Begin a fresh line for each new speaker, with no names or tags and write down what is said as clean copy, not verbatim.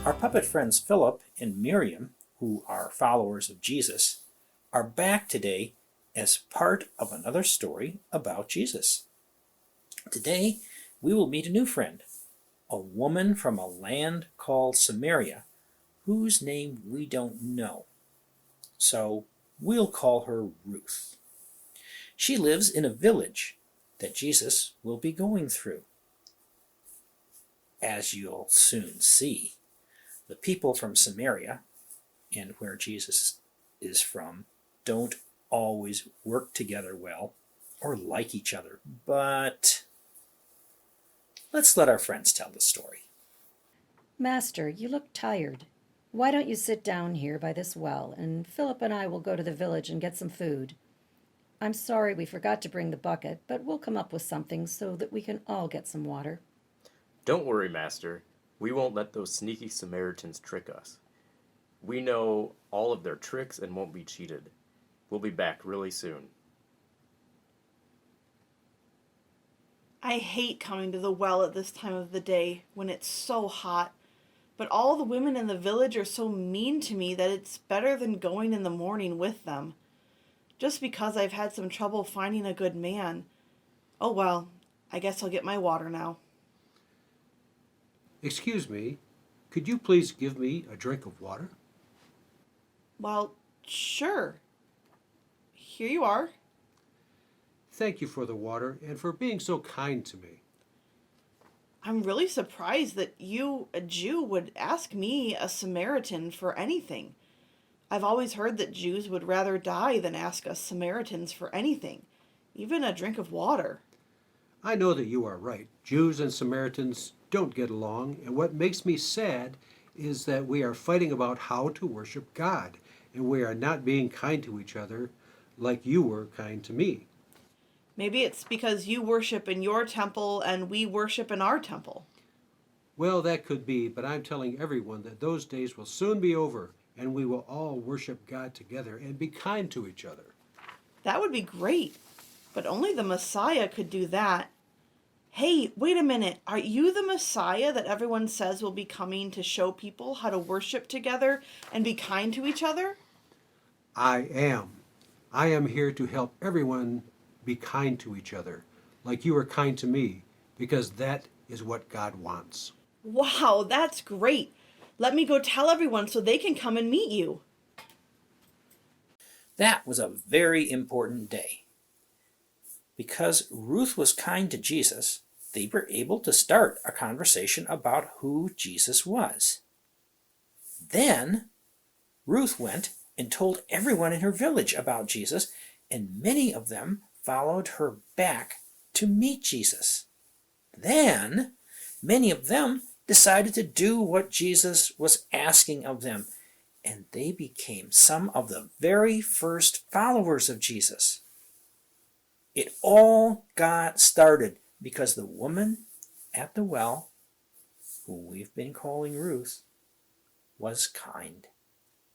Our puppet friends Philip and Miriam, who are followers of Jesus, are back today as part of another story about Jesus. Today, we will meet a new friend, a woman from a land called Samaria, whose name we don't know. So we'll call her Ruth. She lives in a village that Jesus will be going through. As you'll soon see, the people from Samaria, and where Jesus is from, don't always work together well or like each other, but let's let our friends tell the story.
Master, you look tired. Why don't you sit down here by this well, and Philip and I will go to the village and get some food. I'm sorry we forgot to bring the bucket, but we'll come up with something so that we can all get some water.
Don't worry, Master. We won't let those sneaky Samaritans trick us. We know all of their tricks and won't be cheated. We'll be back really soon.
I hate coming to the well at this time of the day when it's so hot, but all the women in the village are so mean to me that it's better than going in the morning with them. Just because I've had some trouble finding a good man. Oh well, I guess I'll get my water now.
Excuse me, could you please give me a drink of water?
Well, sure. Here you are.
Thank you for the water and for being so kind to me.
I'm really surprised that you, a Jew, would ask me, a Samaritan, for anything. I've always heard that Jews would rather die than ask us Samaritans for anything, even a drink of water.
I know that you are right. Jews and Samaritans don't get along, and what makes me sad is that we are fighting about how to worship God, and we are not being kind to each other like you were kind to me.
Maybe it's because you worship in your temple and we worship in our temple.
Well, that could be, but I'm telling everyone that those days will soon be over, and we will all worship God together and be kind to each other.
That would be great, but only the Messiah could do that. Hey, wait a minute. Are you the Messiah that everyone says will be coming to show people how to worship together and be kind to each other?
I am. I am here to help everyone be kind to each other, like you are kind to me, because that is what God wants.
Wow, that's great. Let me go tell everyone so they can come and meet you.
That was a very important day. Because Ruth was kind to Jesus, they were able to start a conversation about who Jesus was. Then Ruth went and told everyone in her village about Jesus, and many of them followed her back to meet Jesus. Then many of them decided to do what Jesus was asking of them, and they became some of the very first followers of Jesus. It all got started because the woman at the well, who we've been calling Ruth, was kind.